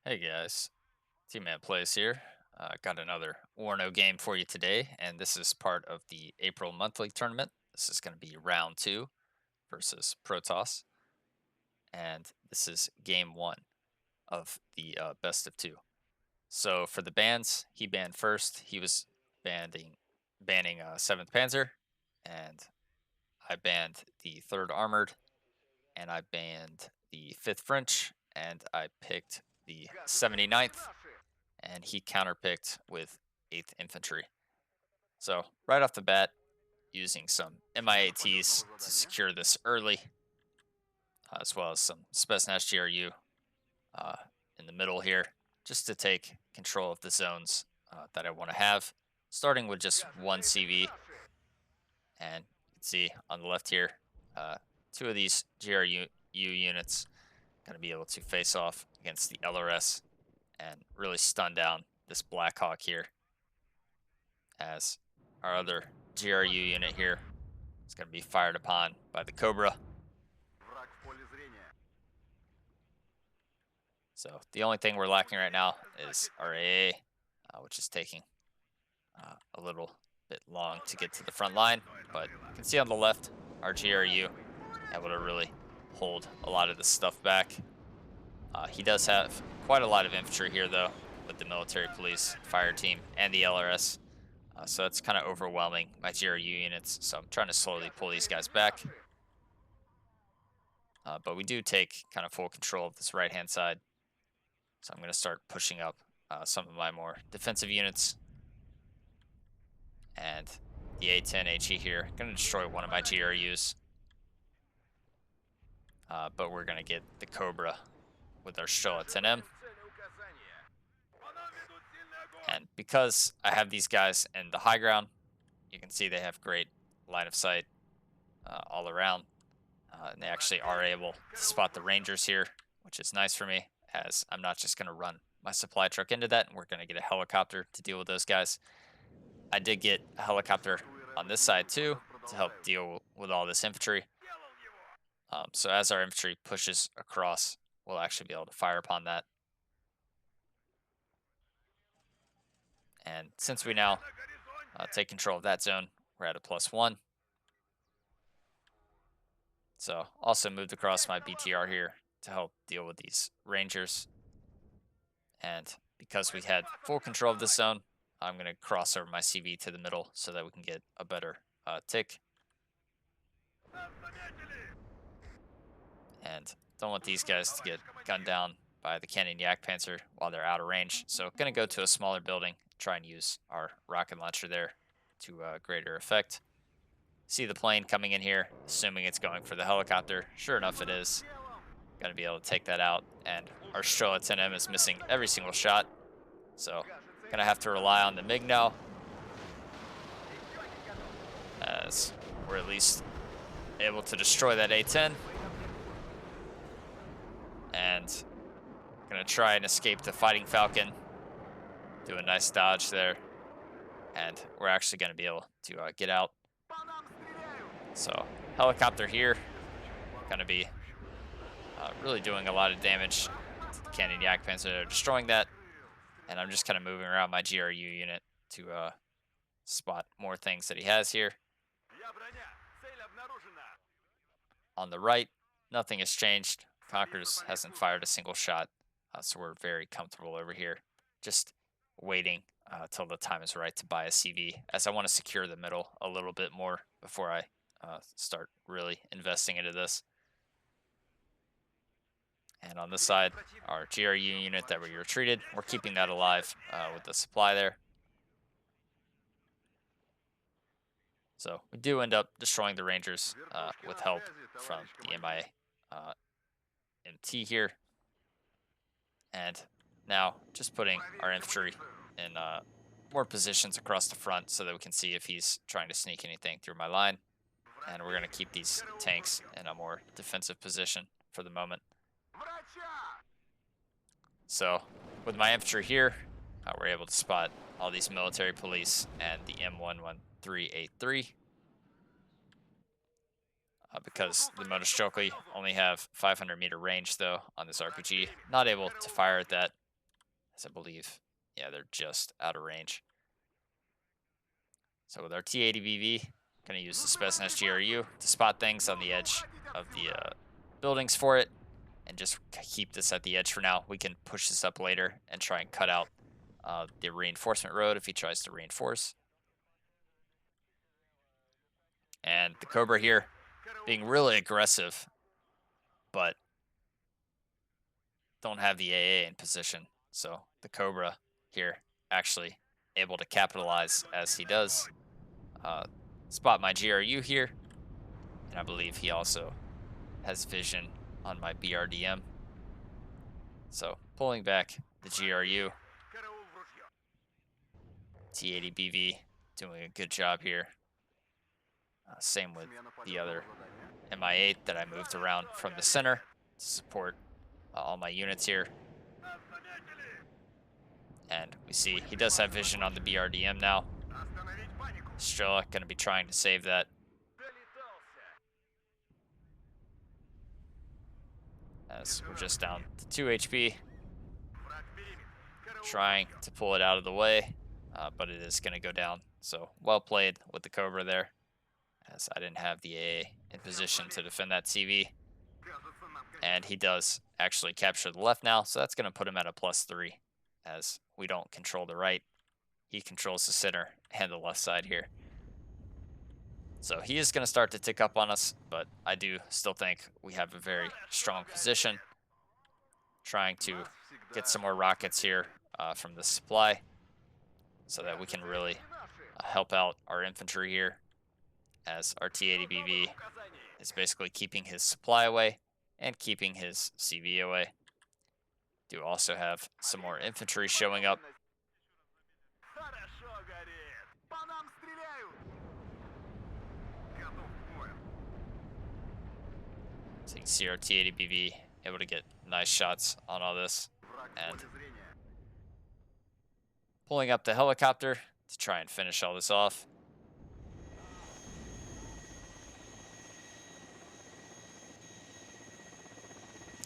Hey guys, tmanplays here. Got another Warno game for you today, and this is part of the April monthly tournament. This is going to be round two versus Protoss, and this is game one of the best of two. So for the bans, he banned first. He was banning 7th Panzer, and I banned the 3rd Armored, and I banned the 5th French, and I picked the 79th, and he counterpicked with 8th Infantry. So right off the bat, using some MIATs to secure this early, as well as some Spetsnaz GRU uh, in the middle here, just to take control of the zones that I want to have, starting with just one CV. And you can see on the left here, uh, two of these GRU units going to be able to face off against the LRS and really stun down this Blackhawk here, as our other GRU unit here is going to be fired upon by the Cobra. So the only thing we're lacking right now is our AA, which is taking a little bit long to get to the front line. But you can see on the left, our GRU able to really hold a lot of this stuff back. He does have quite a lot of infantry here, though, with the military police, fire team, and the LRS. So it's kind of overwhelming my GRU units. So I'm trying to slowly pull these guys back. But we do take kind of full control of this right-hand side. So I'm going to start pushing up some of my more defensive units. And the A10 HE here, going to destroy one of my GRUs. But we're going to get the Cobra with our Showa 10M. And because I have these guys in the high ground, you can see they have great line of sight all around. And they actually are able to spot the Rangers here, which is nice for me, as I'm not just going to run my supply truck into that, and we're going to get a helicopter to deal with those guys. I did get a helicopter on this side too to help deal with all this infantry. So as our infantry pushes across, we'll actually be able to fire upon that. And since we now take control of that zone, we're at a +1. So also moved across my BTR here to help deal with these Rangers. And because we had full control of this zone, I'm going to cross over my CV to the middle so that we can get a better tick. And don't want these guys to get gunned down by the Cannon Yak Panzer while they're out of range. So going to go to a smaller building, try and use our rocket launcher there to greater effect. See the plane coming in here, assuming it's going for the helicopter. Sure enough, it is. Going to be able to take that out. And our Showa 10M is missing every single shot. So going to have to rely on the MiG now, as we're at least able to destroy that A-10. And gonna try and escape the Fighting Falcon. Do a nice dodge there. And we're actually gonna be able to get out. So helicopter here, gonna be really doing a lot of damage to the Cannon Yak Panzer, destroying that. And I'm just kind of moving around my GRU unit to spot more things that he has here. On the right, nothing has changed. Konkurs hasn't fired a single shot, so we're very comfortable over here. Just waiting till the time is right to buy a CV, as I want to secure the middle a little bit more before I start really investing into this. And on this side, our GRU unit that we retreated, we're keeping that alive with the supply there. So we do end up destroying the Rangers with help from the MI MT here. And now just putting our infantry in more positions across the front so that we can see if he's trying to sneak anything through my line. And we're going to keep these tanks in a more defensive position for the moment. So with my infantry here, we're able to spot all these military police and the M11383. Because the Motostrelki only have 500-meter range, though, on this RPG. Not able to fire at that as I believe, yeah, they're just out of range. So with our T80BV, going to use the Spetsnaz GRU to spot things on the edge of the buildings for it, and just keep this at the edge for now. We can push this up later and try and cut out the reinforcement road if he tries to reinforce. And the Cobra here being really aggressive, but don't have the AA in position. So the Cobra here actually able to capitalize as he does. Spot my GRU here, and I believe he also has vision on my BRDM. So pulling back the GRU. T80BV doing a good job here. Same with the other MI8 that I moved around from the center to support all my units here. And we see he does have vision on the BRDM now. Strela going to be trying to save that. As we're just down to 2 HP. Trying to pull it out of the way, but it is going to go down. So well played with the Cobra there, as I didn't have the AA in position to defend that CV. And he does actually capture the left now, so that's going to put him at a +3, as we don't control the right. He controls the center and the left side here. So he is going to start to tick up on us, but I do still think we have a very strong position. Trying to get some more rockets here from the supply, so that we can really help out our infantry here, as our T80BV is basically keeping his supply away and keeping his CV away. Do also have some more infantry showing up. So you can see our T80BV able to get nice shots on all this, and pulling up the helicopter to try and finish all this off.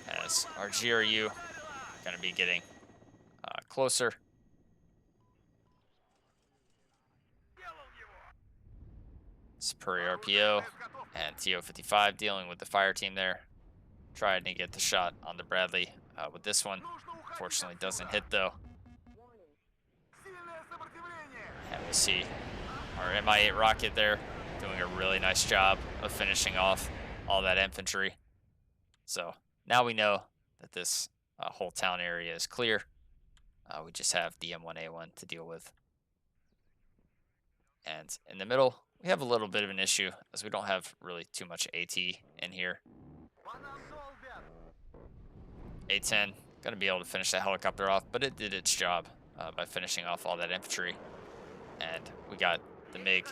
As our GRU going to be getting closer. Superior RPO and TO55 dealing with the fire team there. Trying to get the shot on the Bradley with this one. Unfortunately doesn't hit though. And we see our MI8 rocket there doing a really nice job of finishing off all that infantry. So now we know that this whole town area is clear. We just have the M1A1 to deal with. And in the middle, we have a little bit of an issue, as we don't have really too much AT in here. A10 going to be able to finish that helicopter off, but it did its job by finishing off all that infantry. And we got the MiG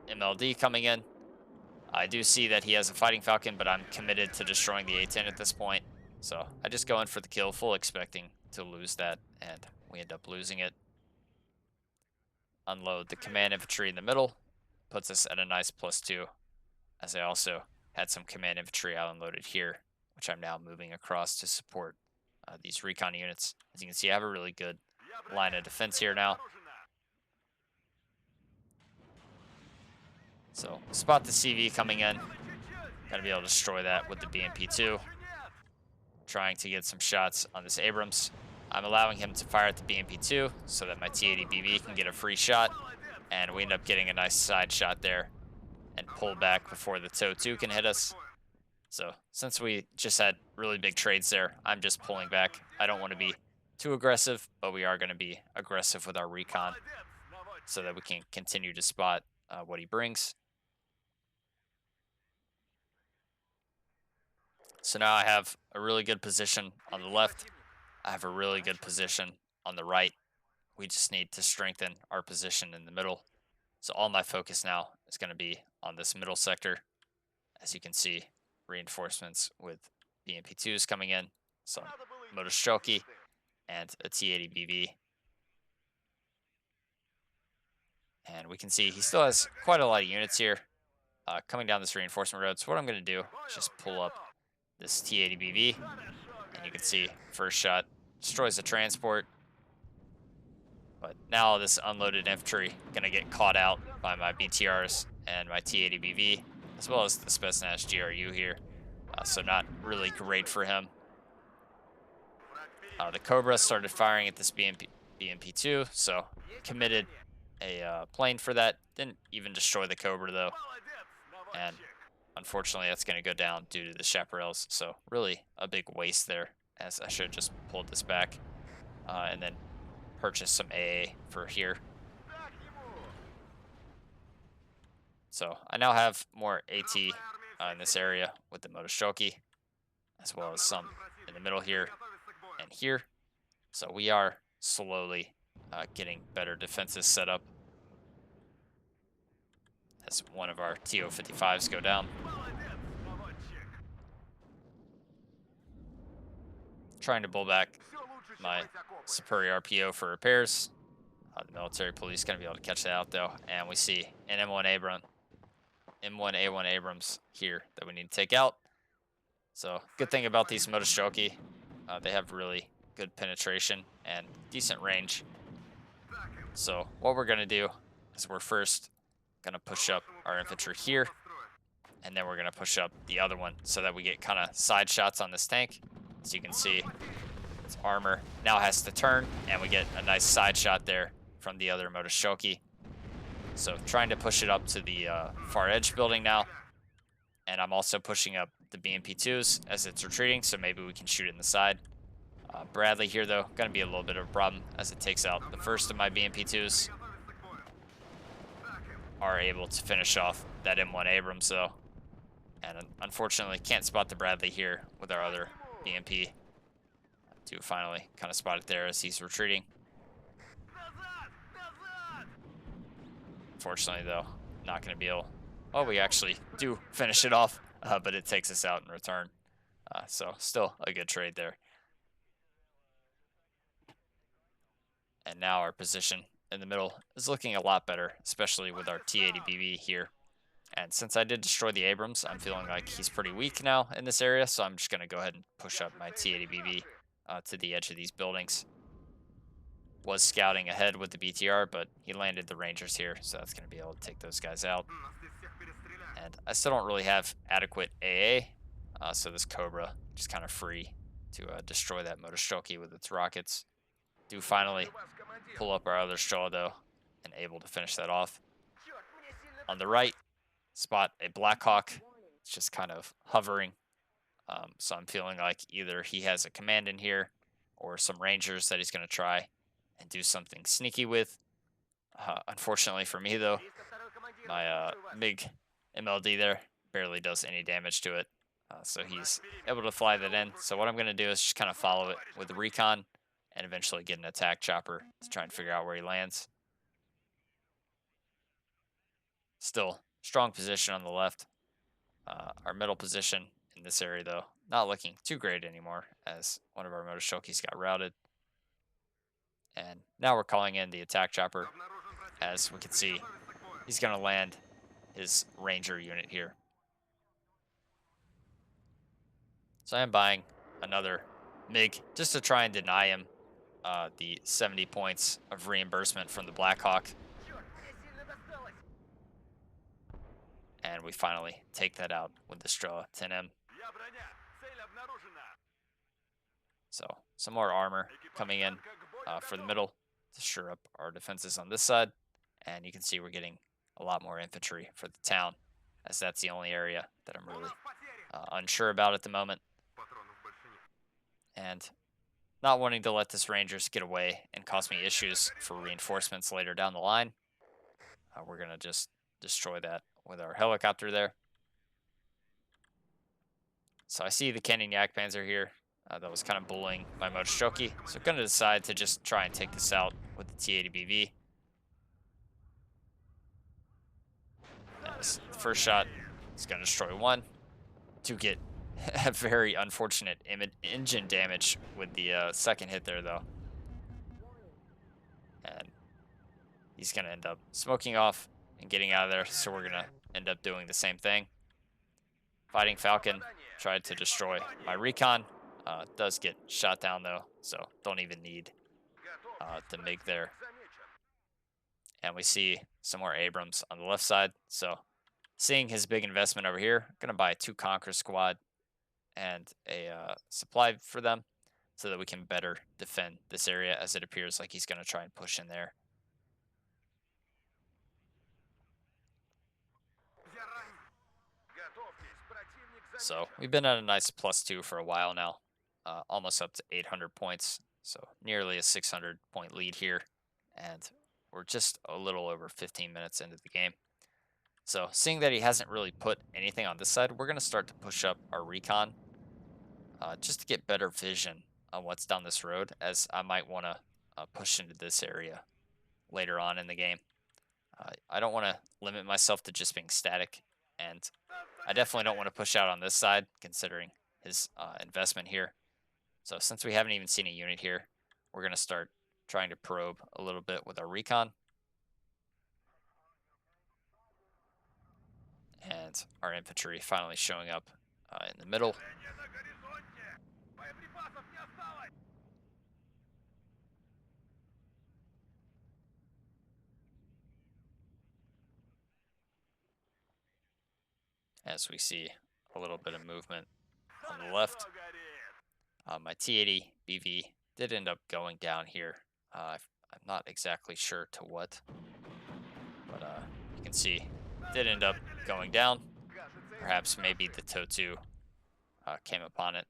MLD coming in. I do see that he has a Fighting Falcon, but I'm committed to destroying the A10 at this point. So I just go in for the kill, full expecting to lose that, and we end up losing it. Unload the command infantry in the middle, puts us at a nice +2, as I also had some command infantry out unloaded here, which I'm now moving across to support these recon units. As you can see, I have a really good line of defense here now. So spot the CV coming in. Gotta be able to destroy that with the BMP2. Trying to get some shots on this Abrams. I'm allowing him to fire at the BMP2 so that my T80BV can get a free shot. And we end up getting a nice side shot there and pull back before the TOW2 can hit us. So since we just had really big trades there, I'm just pulling back. I don't want to be too aggressive, but we are going to be aggressive with our recon so that we can continue to spot what he brings. So now I have a really good position on the left. I have a really good position on the right. We just need to strengthen our position in the middle. So all my focus now is going to be on this middle sector. As you can see, reinforcements with BMP2s coming in, some Motostrelki, and a T80BV. And we can see he still has quite a lot of units here coming down this reinforcement road. So what I'm going to do is just pull up this T80BV, and you can see first shot destroys the transport, But now this unloaded infantry gonna get caught out by my BTRs and my T80BV, as well as the Spetsnaz GRU here. So not really great for him. The Cobra started firing at this BMP2, so committed a plane for that. Didn't even destroy the Cobra though, and unfortunately that's going to go down due to the chaparrals. So really a big waste there, as I should have just pulled this back and then purchased some AA for here. So I now have more AT in this area with the Motoshoki, as well as some in the middle here and here. So we are slowly getting better defenses set up as one of our TO-55s go down. Trying to pull back my Superior RPO for repairs. The military police going to be able to catch that out though. And we see an M1A1 Abrams here that we need to take out. So good thing about these Motoshoki, they have really good penetration and decent range. So what we're going to do is we're first going to push up our infantry here, and then we're going to push up the other one so that we get kind of side shots on this tank. As you can see, its armor now has to turn, and we get a nice side shot there from the other Motoshoki. So trying to push it up to the far edge building now, and I'm also pushing up the BMP2s as it's retreating, so maybe we can shoot it in the side. Bradley here, though, going to be a little bit of a problem as it takes out the first of my BMP2s. Are able to finish off that M1 Abrams, though. And unfortunately, can't spot the Bradley here with our other BMP. Do finally kind of spot it there as he's retreating. Unfortunately, though, not going to be able... Oh, we actually do finish it off, but it takes us out in return. So still a good trade there. And now our position in the middle is looking a lot better, especially with our T80BB here. And since I did destroy the Abrams, I'm feeling like he's pretty weak now in this area, so I'm just going to go ahead and push up my T80BB to the edge of these buildings. Was scouting ahead with the BTR, but he landed the Rangers here, so that's going to be able to take those guys out. And I still don't really have adequate AA, so this Cobra just kind of free to destroy that Motoshoki with its rockets. Do finally pull up our other straw, though, and able to finish that off. On the right, spot a Blackhawk. It's just kind of hovering. So I'm feeling like either he has a command in here or some Rangers that he's going to try and do something sneaky with. Unfortunately for me, though, my MiG MLD there barely does any damage to it. So he's able to fly that in. So what I'm going to do is just kind of follow it with the recon and eventually get an attack chopper to try and figure out where he lands. Still strong position on the left. Our middle position in this area, though, not looking too great anymore as one of our Motoshokis got routed. And now we're calling in the attack chopper. As we can see, he's going to land his Ranger unit here. So I am buying another MiG just to try and deny him the 70 points of reimbursement from the Blackhawk. And we finally take that out with the Strela 10M. So some more armor coming in for the middle to shore up our defenses on this side. And you can see we're getting a lot more infantry for the town, as that's the only area that I'm really unsure about at the moment. And not wanting to let this Rangers get away and cause me issues for reinforcements later down the line. We're going to just destroy that with our helicopter there. So I see the Canyon Yak Panzer here. That was kind of bullying my Motoshoki. So I'm going to decide to just try and take this out with the T80BV. As the first shot is going to destroy one. To get a very unfortunate engine damage with the second hit there, though. And he's going to end up smoking off and getting out of there. So we're going to end up doing the same thing. Fighting Falcon tried to destroy my recon. Does get shot down, though, so don't even need the MiG there. And we see some more Abrams on the left side. So seeing his big investment over here, gonna buy two Conquer squad and a supply for them so that we can better defend this area as it appears like he's gonna try and push in there. So we've been at a nice +2 for a while now, almost up to 800 points. So nearly a 600 point lead here. And we're just a little over 15 minutes into the game. So seeing that he hasn't really put anything on this side, we're going to start to push up our recon just to get better vision on what's down this road, as I might want to push into this area later on in the game. I don't want to limit myself to just being static, and I definitely don't want to push out on this side considering his investment here. So since we haven't even seen a unit here, we're going to start trying to probe a little bit with our recon. And our infantry finally showing up in the middle. As we see a little bit of movement on the left. My T80 BV did end up going down here. I'm not exactly sure to what, but you can see did end up going down. Perhaps maybe the TOW2 came upon it.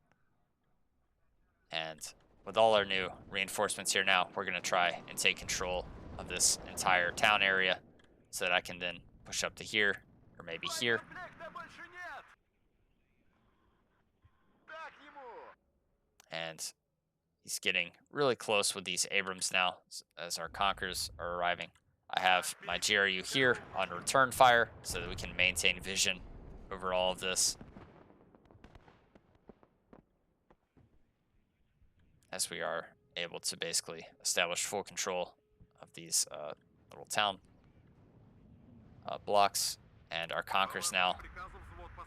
And with all our new reinforcements here now, we're going to try and take control of this entire town area so that I can then push up to here or maybe here. And he's getting really close with these Abrams now as our Conkers are arriving. I have my GRU here on return fire so that we can maintain vision over all of this. As we are able to basically establish full control of these little town blocks. And our Conkers now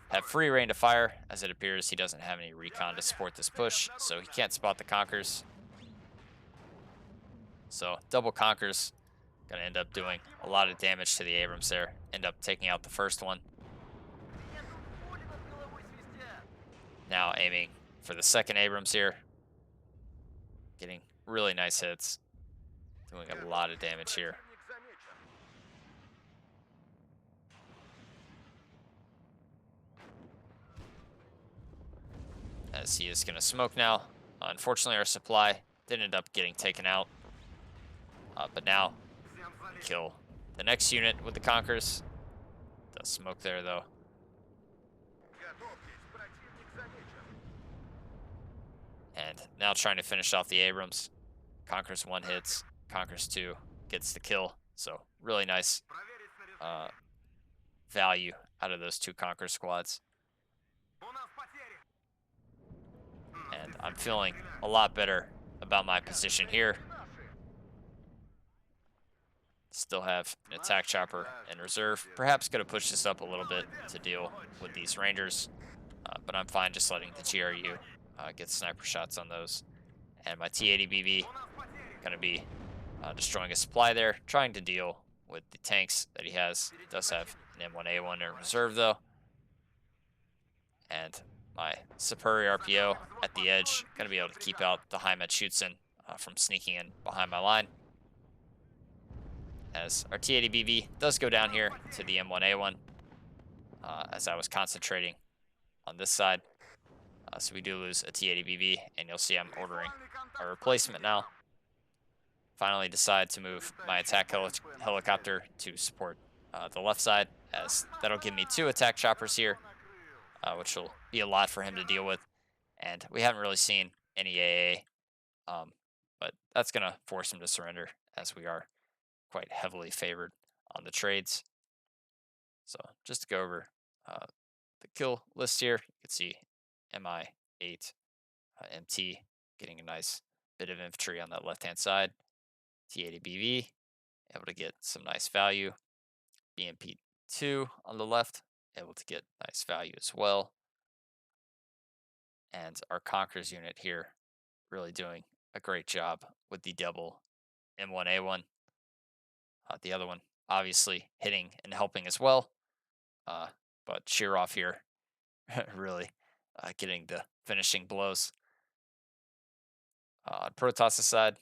have free reign to fire, as it appears he doesn't have any recon to support this push, so he can't spot the Conkers. So double Conkers gonna end up doing a lot of damage to the Abrams there. End up taking out the first one. Now aiming for the second Abrams here. Getting really nice hits. Doing a lot of damage here. As he is gonna smoke now. Unfortunately, our supply did end up getting taken out. But now we kill the next unit with the Conkers. Does smoke there though. And now trying to finish off the Abrams. Conkers 1 hits, Conkers 2 gets the kill. So really nice value out of those two Conquer squads. And I'm feeling a lot better about my position here. Still have an attack chopper in reserve. Perhaps could have pushed this up a little bit to deal with these Rangers. But I'm fine just letting the GRU get sniper shots on those. And my T80 BV going to be destroying a supply there, trying to deal with the tanks that he has. Does have an M1A1 in reserve though. And my superior RPO at the edge, going to be able to keep out the Heimatschützen from sneaking in behind my line. As our T80 BV does go down here to the M1A1 as I was concentrating on this side. So we do lose a T80 BV, and you'll see I'm ordering a replacement now. Finally decide to move my attack helicopter to support the left side, as that'll give me 2 attack choppers here, which will be a lot for him to deal with. And we haven't really seen any AA, but that's going to force him to surrender, as we are quite heavily favored on the trades. So just to go over the kill list here, you can see MI8 MT getting a nice bit of infantry on that left hand side. T80 BV able to get some nice value. BMP2 on the left able to get nice value as well. And our Conquerors unit here really doing a great job with the double M1A1. The other one obviously hitting and helping as well. Uh, but sheer off here, really getting the finishing blows. On Protoss' side,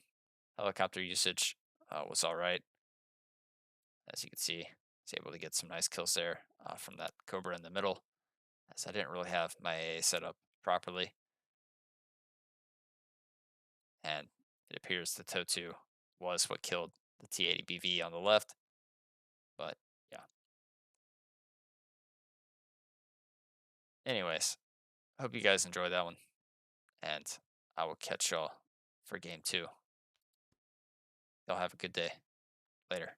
helicopter usage was all right. As you can see, was able to get some nice kills there from that Cobra in the middle, as I didn't really have my AA set up properly. And it appears the TOW2 was what killed the T80BV on the left. But yeah. Anyways, hope you guys enjoyed that one. And I will catch y'all for game two. Y'all have a good day. Later.